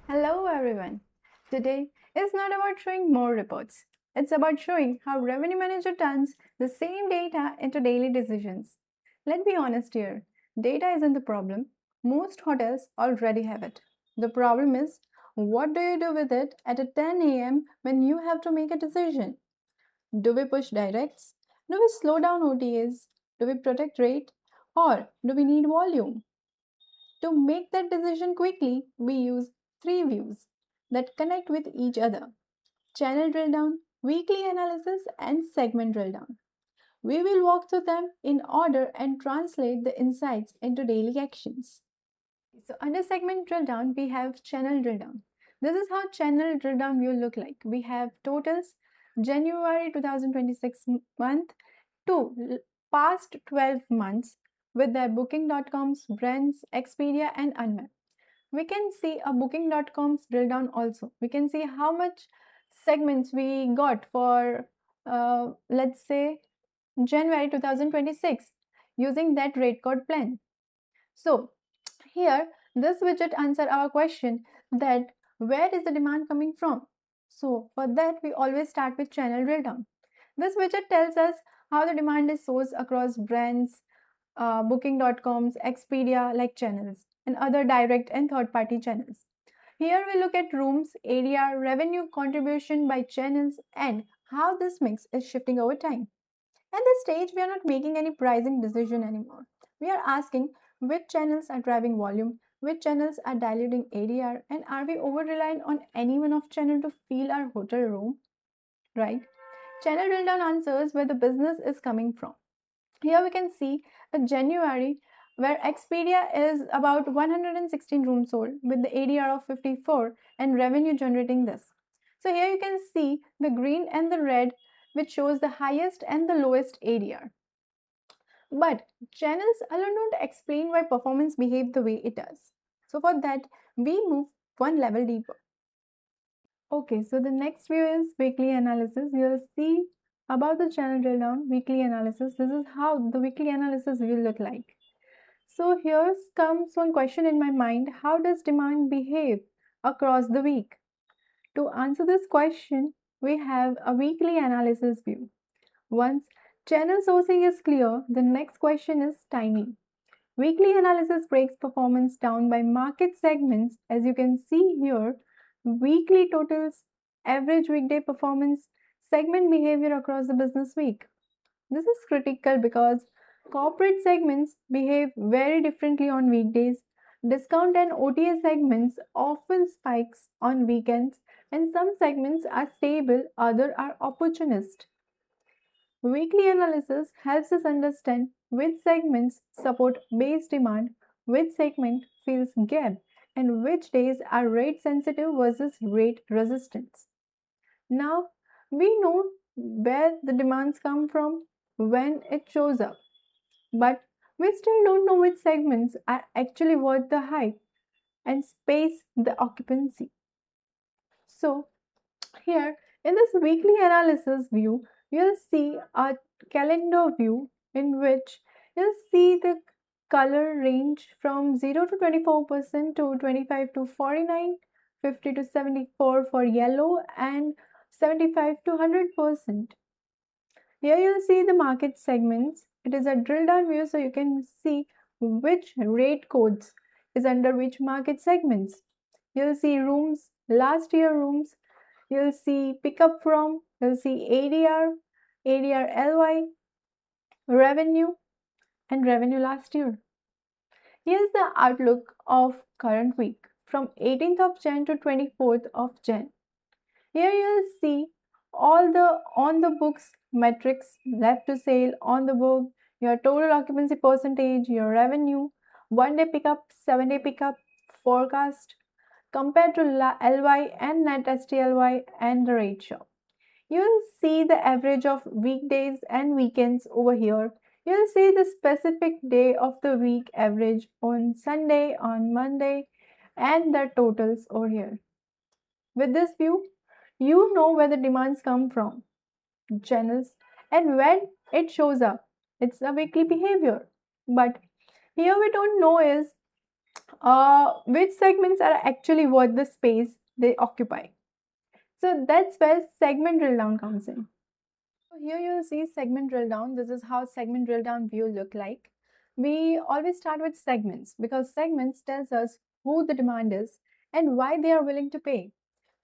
Hello everyone. Today is not about showing more reports. It's about showing how Revenue Manager turns the same data into daily decisions. Let's be honest here. Data isn't the problem. Most hotels already have it. The problem is, what do you do with it at 10 a.m. when you have to make a decision? Do we push directs? Do we slow down OTAs? Do we protect rate? Or do we need volume? To make that decision quickly, we use three views that connect with each other: channel drill down, weekly analysis, and segment drill down. We will walk through them in order and translate the insights into daily actions. So, under segment drill down, we have channel drill down. This is how channel drill down will look like. We have totals January 2026 month to past 12 months with their booking.com's, brands, Expedia, and Unmap. We can see a booking.com's drill down also. We can see how much segments we got for, let's say, January 2026 using that rate code plan. So, here, this widget answer our question that where is the demand coming from? So, for that, we always start with channel drill down. This widget tells us how the demand is sourced across brands, booking.com's, Expedia like channels, and other direct and third party channels. Here we look at rooms, area, revenue contribution by channels, and how this mix is shifting over time. At this stage, we are not making any pricing decision anymore. We are asking which channels are driving volume, which channels are diluting ADR, and are we over reliant on any one of channel to fill our hotel room, right? Channel drill down answers where the business is coming from. Here we can see a January where Expedia is about 116 rooms sold with the ADR of 54 and revenue generating this. So here you can see the green and the red which shows the highest and the lowest ADR. But channels alone don't explain why performance behaves the way it does. So for that, we move one level deeper. Okay, so the next view is weekly analysis. You'll see about the channel drill down, weekly analysis. This is how the weekly analysis will look like. So here comes one question in my mind. How does demand behave across the week? To answer this question, we have a weekly analysis view. Once channel sourcing is clear, the next question is timing. Weekly analysis breaks performance down by market segments. As you can see here, weekly totals, average weekday performance, segment behavior across the business week. This is critical because corporate segments behave very differently on weekdays. Discount and OTA segments often spikes on weekends, and some segments are stable, others are opportunist. Weekly analysis helps us understand which segments support base demand, which segment fills gap, and which days are rate sensitive versus rate resistance. Now we know where the demands come from when it shows up, but we still don't know which segments are actually worth the hype and space the occupancy. So here in this weekly analysis view, you'll see a calendar view in which you'll see the color range from 0 to 24% to 25 to 49, 50 to 74 for yellow, and 75 to 100%. Here you'll see the market segments. It is a drill down view, so you can see which rate codes is under which market segments. You'll see rooms, last year rooms, you'll see pickup from, you'll see ADR, ADR LY, revenue, and revenue last year. Here's the outlook of current week from 18th of Jan to 24th of Jan. Here you'll see all the on the books metrics, left to sale, on the book, your total occupancy percentage, your revenue, 1 day pickup, 7 day pickup, forecast, compared to LY and net STLY and the rate show. You'll see the average of weekdays and weekends over here. You'll see the specific day of the week average on Sunday, on Monday, and the totals over here. With this view, you know where the demands come from, channels, and when it shows up. It's a weekly behavior. But here we don't know is which segments are actually worth the space they occupy. So that's where segment drill down comes in. So here you'll see segment drill down. This is how segment drill down view look like. We always start with segments because segments tells us who the demand is and why they are willing to pay.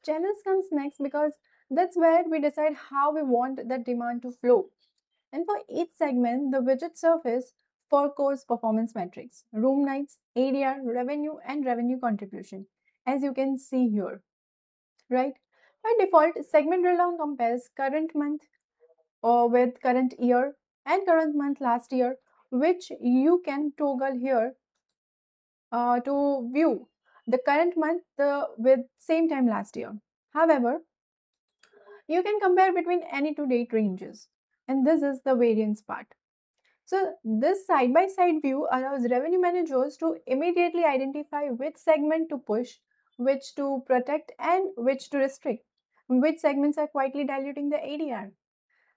Channels comes next because that's where we decide how we want that demand to flow. And for each segment, the widget surface four course performance metrics: room nights, ADR, revenue, and revenue contribution, as you can see here, right? By default, segment drill down compares current month with current year and current month last year, which you can toggle here to view the current month with same time last year. However, you can compare between any two date ranges, and this is the variance part. So this side-by-side view allows revenue managers to immediately identify which segment to push, which to protect, and which to restrict, which segments are quietly diluting the ADR.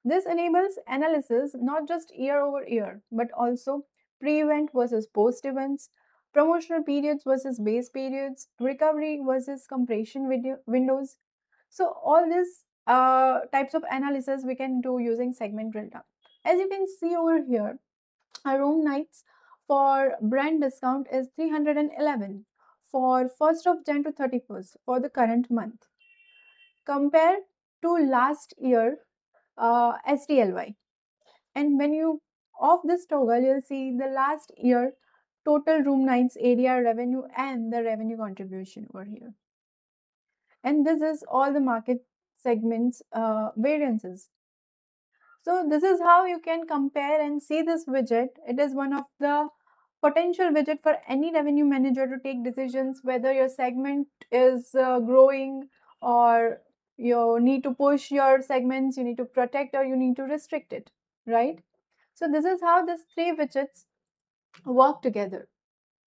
This enables analysis not just year over year, but also pre-event versus post-events, promotional periods versus base periods, recovery versus compression windows. So all these types of analysis we can do using segment drill down. As you can see over here, our room nights for brand discount is 311 for 1st of Jan to 31st for the current month. Compare to last year STLY. And when you off this toggle, you'll see the last year total room nights area revenue and the revenue contribution over here. And this is all the market segments variances. So this is how you can compare and see this widget. It is one of the potential widget for any revenue manager to take decisions whether your segment is growing or you need to push your segments, you need to protect or you need to restrict it, right? So this is how these three widgets work together.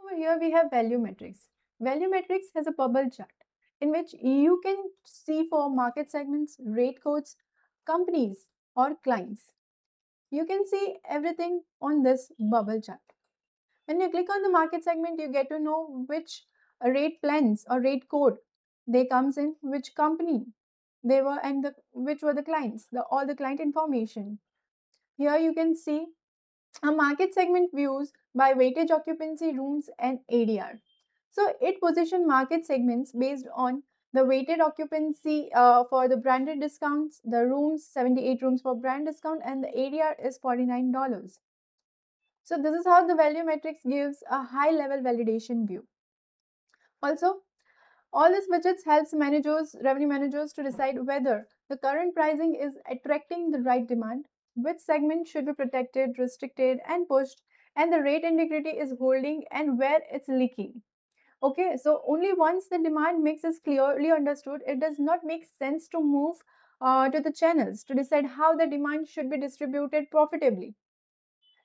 Over here we have value metrics. Value metrics has a bubble chart in which you can see for market segments, rate codes, companies or clients. You can see everything on this bubble chart. When you click on the market segment, you get to know which rate plans or rate code they comes in, which company they were, and which were the clients, all the client information. Here you can see a market segment views by weightage occupancy, rooms, and ADR. So it position market segments based on the weighted occupancy for the branded discounts, the rooms, 78 rooms for brand discount, and the ADR is $49. So this is how the value matrix gives a high level validation view. Also, all these widgets helps revenue managers to decide whether the current pricing is attracting the right demand, which segment should be protected, restricted, and pushed, and the rate integrity is holding and where it's leaking. Okay, so only once the demand mix is clearly understood, it does not make sense to move to the channels to decide how the demand should be distributed profitably.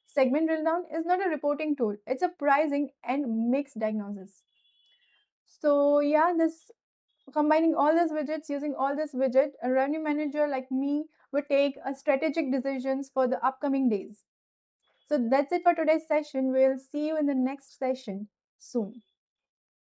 Segment drill down is not a reporting tool, it's a pricing and mix diagnosis. So yeah, this combining all these widgets, using all this widget, a revenue manager like me would take a strategic decisions for the upcoming days. So that's it for today's session. We'll see you in the next session soon.